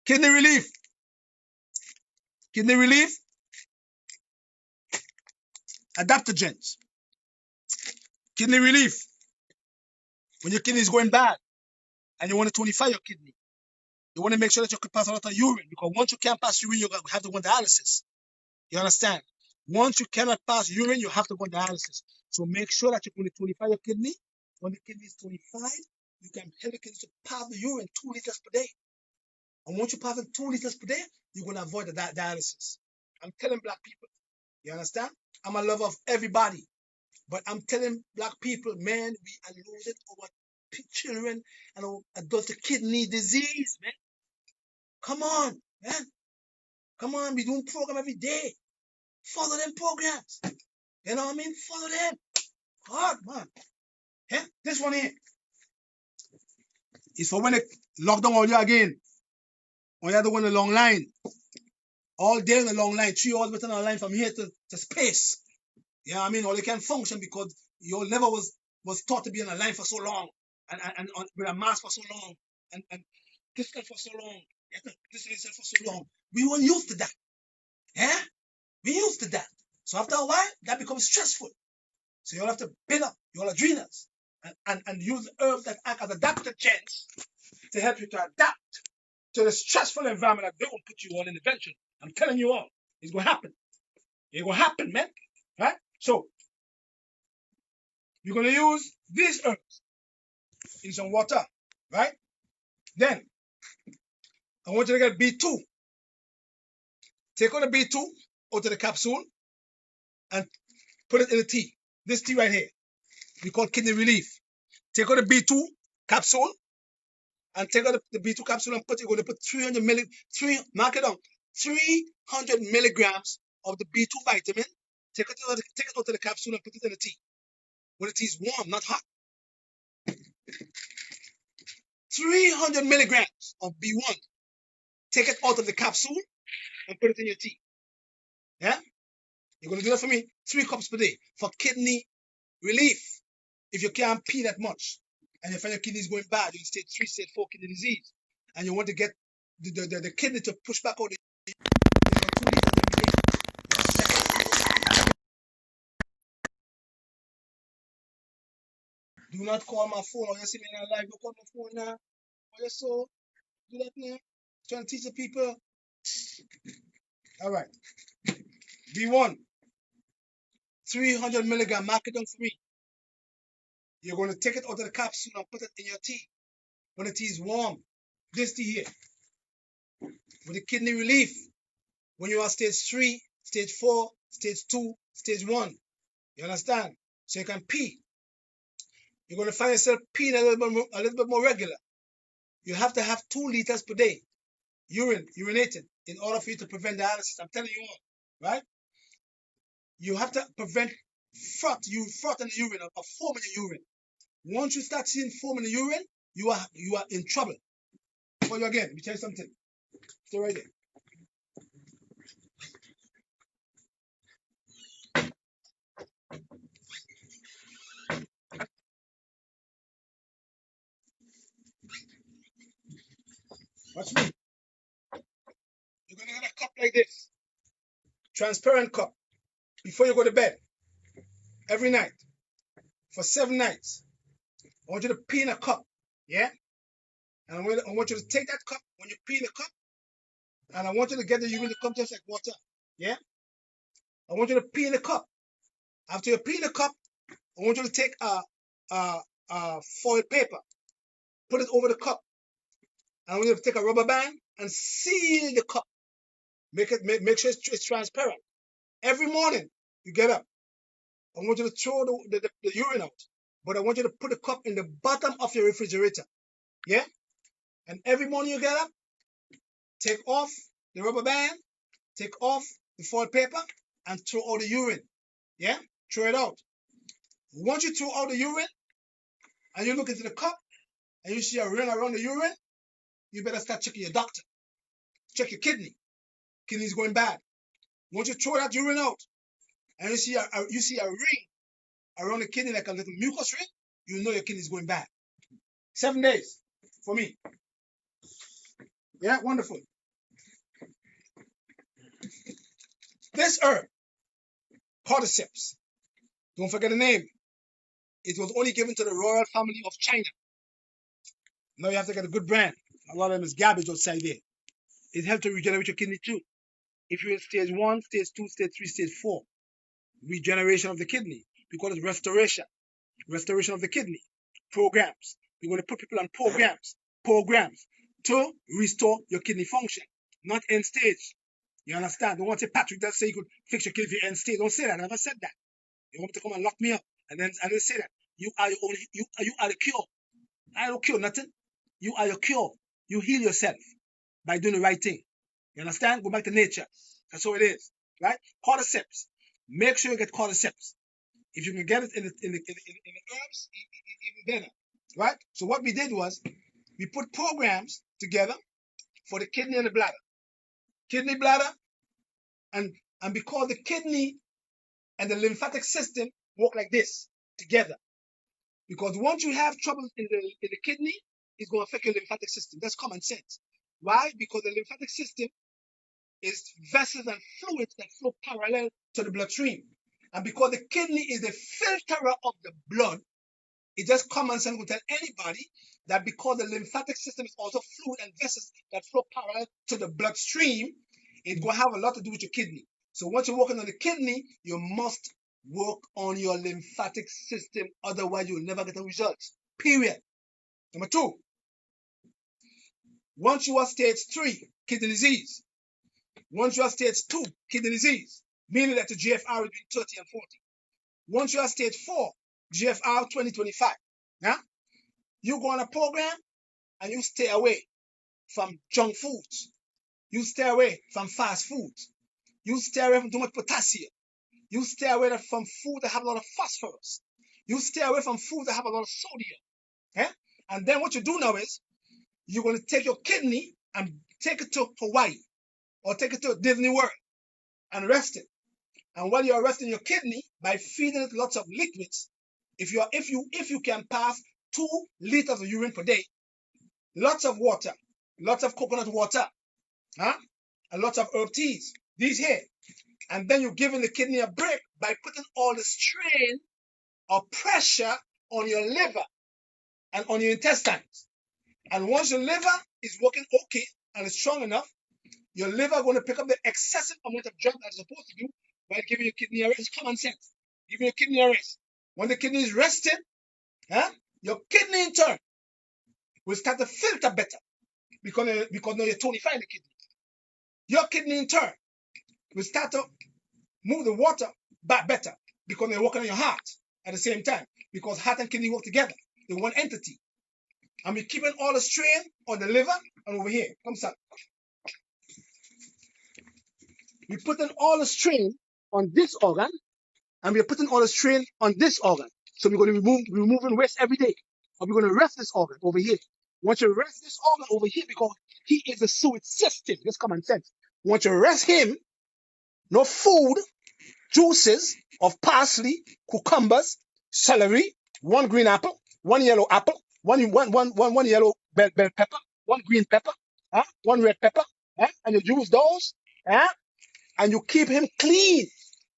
Kidney relief. Kidney relief. Adaptogens. Kidney relief. When your kidney is going bad and you want to tonify your kidney, you want to make sure that you can pass a lot of urine, because once you can't pass urine, you have to go on dialysis. You understand? Once you cannot pass urine, you have to go on dialysis. So make sure that you can tonify your kidney. When the kidney is tonified, you can help the kidney to pass the urine 2 liters per day. And once you pass it 2 liters per day, you're going to avoid the dialysis. I'm telling black people, you understand? I'm a lover of everybody. But I'm telling black people, man, we are losing our children and our adults to kidney disease, man. Come on, man. Come on, we doing program every day. Follow them programs. You know what I mean? Follow them. God, man. Yeah? This one here is for when they lock down all you again. When you have to go in a long line. All day in a long line. 3 hours waiting on a line from here to space. You know what I mean? Or they can't function because your liver was taught to be in a line for so long. And with a mask for so long. And distance for so long. Distance for so long. We weren't used to that. Yeah? We used to that. So after a while, that becomes stressful. So you'll have to build up your adrenals and use herbs that act as adaptogens to help you to adapt to the stressful environment that they will put you all in eventually. I'm telling you all, it's going to happen. It's going to happen, man. Right? So, you're going to use these herbs in some water. Right? Then, I want you to get B2. Take out the B2 out of the capsule and put it in the tea. This tea right here. We call kidney relief. Take out the B2 capsule and take out the B2 capsule and you're going to put 300 milligrams of the B2 vitamin. Take it out of the capsule and put it in the tea. When the tea is warm, not hot. 300 milligrams of B1. Take it out of the capsule and put it in your tea. Yeah? You're going to do that for me 3 cups per day for kidney relief. If you can't pee that much and you find your kidney is going bad, you're in stage 3, stage 4 kidney disease, and you want to get the kidney to push back out the 2 liters every day. Do not call my phone, or you see me in live. Don't call my phone now. Or you so do that now. Trying to teach the people. All right. B1. 300 milligram. Mark it down for me. You're going to take it out of the capsule and put it in your tea. When the tea is warm. This tea here. With the kidney relief. When you are stage 3, stage 4, stage 2, stage 1. You understand? So you can pee. You're going to find yourself peeing a little bit more regular. You have to have 2 liters per day. Urinating, in order for you to prevent dialysis. I'm telling you all, right? You have to prevent froth in the urine or foam in the urine. Once you start seeing foam in the urine, you are in trouble. For you again, let me tell you something. Stay right there. Watch me. You're gonna get a cup like this, transparent cup, before you go to bed every night for 7 nights. I want you to pee in a cup, yeah. And I want you to take that cup when you pee in the cup, and I want you to get the urine to come just like water, yeah. I want you to pee in the cup. After you pee in the cup, I want you to take a foil paper, put it over the cup, and I want you to take a rubber band and seal the cup. Make sure it's transparent. Every morning you get up, I want you to throw the urine out, but I want you to put the cup in the bottom of your refrigerator, yeah. And every morning you get up, take off the rubber band, take off the foil paper, and throw out the urine, yeah. Throw it out. Once you throw out the urine, and you look into the cup, and you see a ring around the urine, you better start checking your doctor. Check your kidney. Kidney's going bad. Once you throw that urine out, and you see a ring around the kidney like a little mucus ring, you know your kidney's going bad. 7 days for me. Yeah, wonderful. This herb, cordyceps, don't forget the name. It was only given to the royal family of China. Now you have to get a good brand. A lot of them is garbage outside there. It helps to regenerate your kidney too. If you're in stage 1, stage 2, stage 3, stage 4, regeneration of the kidney, because it's restoration of the kidney programs. We're going to put people on programs to restore your kidney function, not end stage. You understand? Don't want to say Patrick does say you could fix your kidney if you're end stage. Don't say that. I never said that. You want me to come and lock me up and then say that you are the cure. I don't cure nothing. You are your cure. You heal yourself by doing the right thing. You understand? Go back to nature. That's how it is, right? Cordyceps. Make sure you get cordyceps. If you can get it in the herbs, even better, right? So what we did was we put programs together for the kidney and the bladder. Kidney, bladder, and because the kidney and the lymphatic system work like this together. Because once you have trouble in the kidney, it's going to affect your lymphatic system. That's common sense. Why? Because the lymphatic system is vessels and fluids that flow parallel to the bloodstream. And because the kidney is the filterer of the blood, it's just common sense to tell anybody that because the lymphatic system is also fluid and vessels that flow parallel to the bloodstream, it's going to have a lot to do with your kidney. So once you're working on the kidney, you must work on your lymphatic system. Otherwise, you'll never get a result. Period. Number 2, once you are stage 3, kidney disease. Once you are stage 2, kidney disease, meaning that the GFR is between 30 and 40. Once you are stage 4, GFR 20-25. Yeah? You go on a program and you stay away from junk foods. You stay away from fast foods. You stay away from too much potassium. You stay away from food that have a lot of phosphorus. You stay away from food that have a lot of sodium. Yeah? And then what you do now is you're going to take your kidney and take it to Hawaii or take it to Disney World and rest it. And while you're resting your kidney by feeding it lots of liquids, if you can pass 2 liters of urine per day, lots of water, lots of coconut water, and lots of herb teas, these here, and then you're giving the kidney a break by putting all the strain or pressure on your liver and on your intestines. And once your liver is working okay and is strong enough, your liver is going to pick up the excessive amount of drug that it's supposed to do by giving your kidney a rest. It's common sense. Giving your kidney a rest. When the kidney is rested, your kidney in turn will start to filter better because now you're tonifying the kidney. Your kidney in turn will start to move the water back better because they're working on your heart at the same time, because heart and kidney work together. They're one entity. And we're keeping all the strain on the liver and over here. Come son. We're putting all the strain on this organ and we are putting all the strain on this organ. So we're going to be removing waste every day. And we're going to rest this organ over here. Once you rest this organ over here, because he is a sewage system, just common sense. Once you rest him, no food, juices of parsley, cucumbers, celery, one green apple, one yellow apple, one yellow bell pepper, one green pepper, one red pepper, and you use those, and you keep him clean.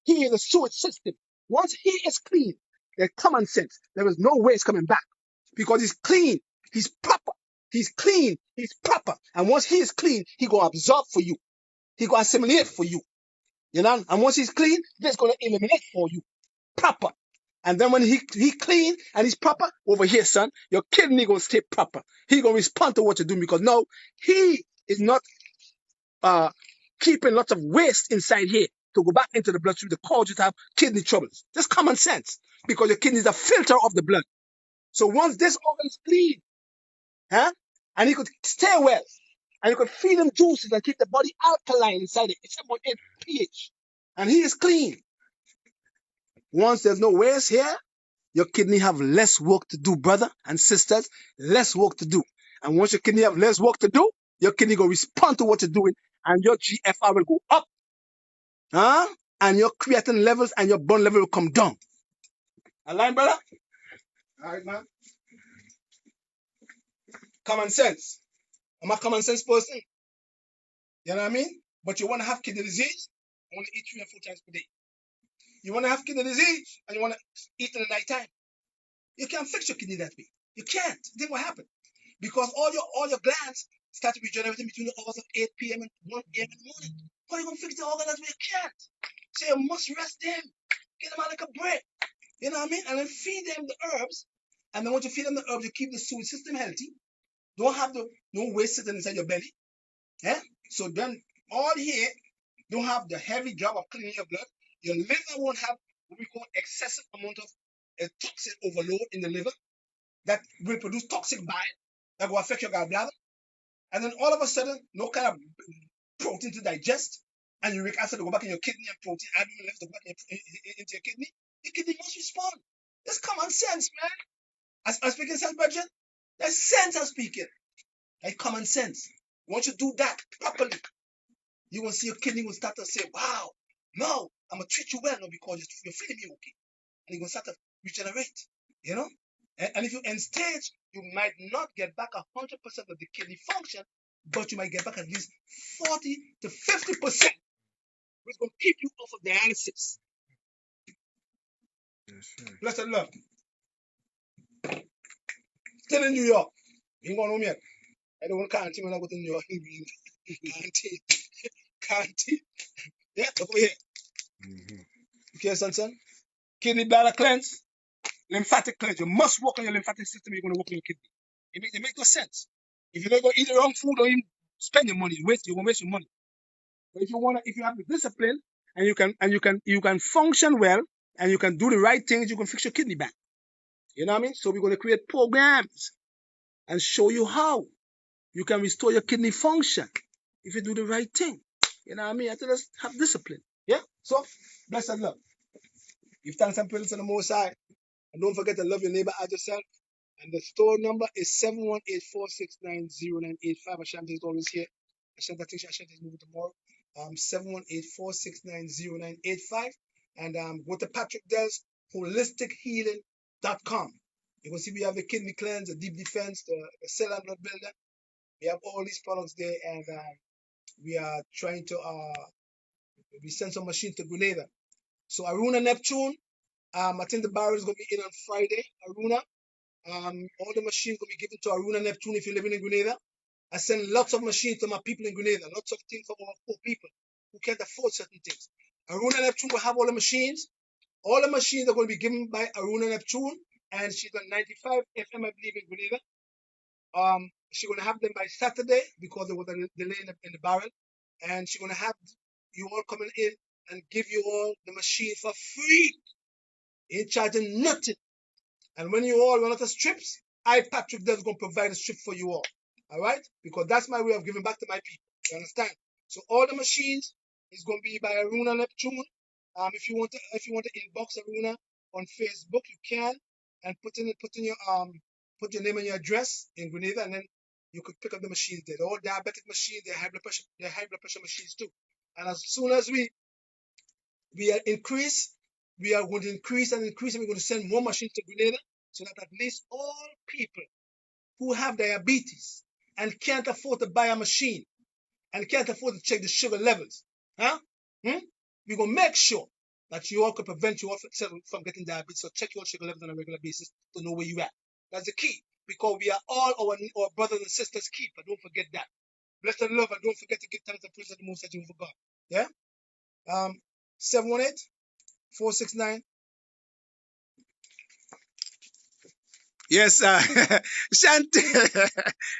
He is a sewage system. Once he is clean, there's common sense. There is no waste coming back because he's clean. He's proper. He's clean. He's proper. And once he is clean, he gonna absorb for you. He gonna assimilate for you. You know? And once he's clean, he's gonna eliminate for you. Proper. And then when he clean and he's proper, over here, son, your kidney gonna stay proper. He gonna respond to what you're doing because no, he is not keeping lots of waste inside here to go back into the bloodstream to cause you to have kidney troubles. Just common sense, because your kidney is a filter of the blood. So once this organ is clean, and he could stay well, and you could feed him juices and keep the body alkaline inside it. It's 7.8 pH, and he is clean. Once there's no waste here, your kidney have less work to do, brother and sisters, less work to do. And once your kidney have less work to do, your kidney will respond to what you're doing, and your GFR will go up. And your creatine levels and your bone level will come down. Align, brother? All right, man. Common sense. I'm a common sense person. You know what I mean? But you want to have kidney disease, you want to eat 3 or 4 times per day. You want to have kidney disease, and you want to eat in the night time. You can't fix your kidney that way. You can't. Then what happened? Because all your glands start regenerating between the hours of 8 p.m. and 1 a.m. in the morning. How are you going to fix the organ that way? You can't. So you must rest them. Get them out like a break. You know what I mean? And then feed them the herbs. And then once you feed them the herbs, you keep the sewage system healthy. Don't have no waste sitting inside your belly. So then all here don't have the heavy job of cleaning your blood. Your liver won't have what we call excessive amount of toxic overload in the liver that will produce toxic bile that will affect your gallbladder. And then all of a sudden, no kind of protein to digest, and uric acid to go back in your kidney, and protein albumin left to go back into your kidney. Your kidney must respond. That's common sense, man. I'm speaking sense, Bridget. That's sense I'm speaking. Like common sense. Once you do that properly, you will see your kidney will start to say, wow, no, I'm going to treat you well now because you're feeling me okay. And you're going to start to regenerate, you know? And if you end stage, you might not get back 100% of the kidney function, but you might get back at least 40 to 50%, which is going to keep you off of dialysis. Yes, blessed love. Still in New York. You ain't going home yet. I don't want to quarantine when I go to New York. Quarantine. Yeah, look over here. Okay, son. Kidney bladder cleanse, lymphatic cleanse. You must work on your lymphatic system. You're going to work on your kidney. It makes no sense. If you're not going to eat the wrong food or even spend your money, you're going to waste your money. But if you have the discipline and you can function well and you can do the right things, you can fix your kidney back. You know what I mean? So we're going to create programs and show you how you can restore your kidney function if you do the right thing. You know what I mean? I tell us have discipline. Yeah? So, blessed love. Give thanks and praise to the Most High. And don't forget to love your neighbor as yourself. And the store number is 718-469-0985. Ashanti is always here. Ashanti, I think Ashanti is moving tomorrow. 718-469-0985. And go to Patrick Dells HolisticHealing.com. You can see we have the kidney cleanse, the deep defense, the cell and blood builder. We have all these products there, and we are trying to we send some machine to Grenada. So Aruna Neptune, I think the barrel is going to be in on Friday. Aruna, all the machines going to be given to Aruna Neptune if you're living in Grenada. I send lots of machines to my people in Grenada, lots of things for our poor people who can't afford certain things. Aruna Neptune will have all the machines. All the machines are going to be given by Aruna Neptune, and she's on 95 FM, I believe, in Grenada. She's going to have them by Saturday because there was a delay in the barrel, and she's going to have you all coming in and give you all the machine for free. Ain't charging nothing. And when you all run out of strips, Patrick Dells going to provide a strip for you all. All right? Because that's my way of giving back to my people. You understand? So all the machines is going to be by Aruna Neptune. If you want to inbox Aruna on Facebook, you can, and put your name and your address in Grenada, and then you could pick up the machines there. They're all diabetic machines. They're high blood pressure machines too. And as soon as we are increase, we are going to increase and increase, and we're going to send more machines to Grenada so that at least all people who have diabetes and can't afford to buy a machine and can't afford to check the sugar levels, huh? Hmm? We're gonna make sure that you all can prevent you all from getting diabetes. So check your sugar levels on a regular basis to know where you at. That's the key. Because we are all our brothers and sisters keeper. Don't forget that. Bless and love, and don't forget to give thanks and praise to the Most High Jehovah God. Yeah? 718 469. Yes, Shanti,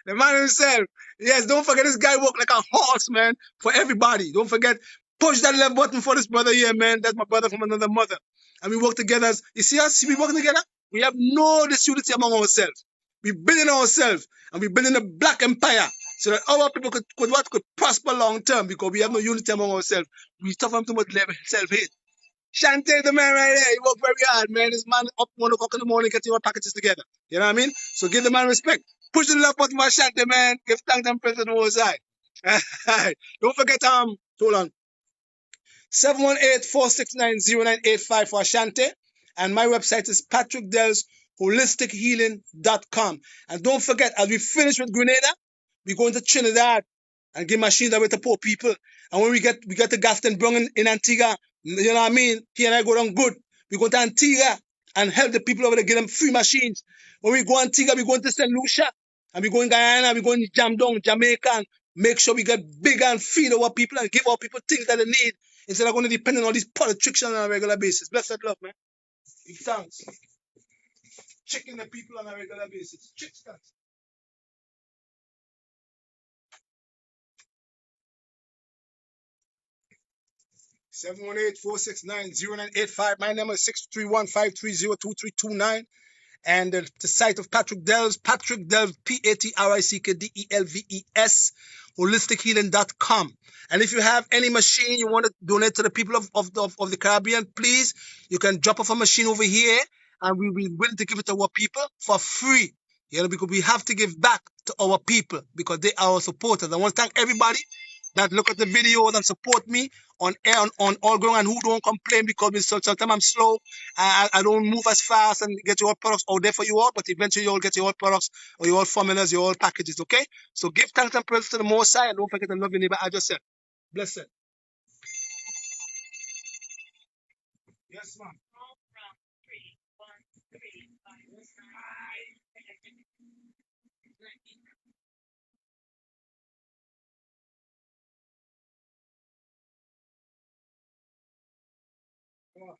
the man himself. Yes, don't forget this guy work like a horse, man, for everybody. Don't forget, push that left button for this brother here, man. That's my brother from another mother. And we work together. You see us? See we working together? We have no disunity among ourselves. We building ourselves, and we building a black empire so that our people could prosper long term, because we have no unity among ourselves. We suffer from too much self-hate. Shante, the man right there, he worked very hard, man. This man up 1 o'clock in the morning getting your packages together. You know what I mean? So give the man respect. Push the love button for Shante, man. Give thanks and praise to the Most High. Don't forget, hold on. 718-469-0985 for Ashante. And my website is patrickdelsHolistichealing.com. And don't forget, as we finish with Grenada, we're going to Trinidad and give machines away to poor people. And when we get to Glastonbury in Antigua, you know what I mean? He and I go down good. We go to Antigua and help the people over there, get them free machines. When we go to Antigua, we're going to St. Lucia. And we go in Guyana, we go in Jamaica, and make sure we get bigger and feed our people and give our people things that they need, instead of going to depend on all these politicians on a regular basis. Blessed love, man. It sounds. Checking the people on a regular basis. Check that. 718-469-0985. My number is 631-530-2329. And the site of Patrick Delves, PatrickDelves, HolisticheaLing.com. And if you have any machine you want to donate to the people of the Caribbean, please, you can drop off a machine over here, and we'll be willing to give it to our people for free. You know, because we have to give back to our people because they are our supporters. I want to thank everybody that look at the videos and support me on air, on all ground, and who don't complain because sometimes I'm slow. I don't move as fast and get your products out there for you all, but eventually you all get your products or your formulas, your packages, okay? So give thanks and praise to the Most High, and don't forget to love your neighbor as yourself. Bless it. Yes, ma'am. Come on.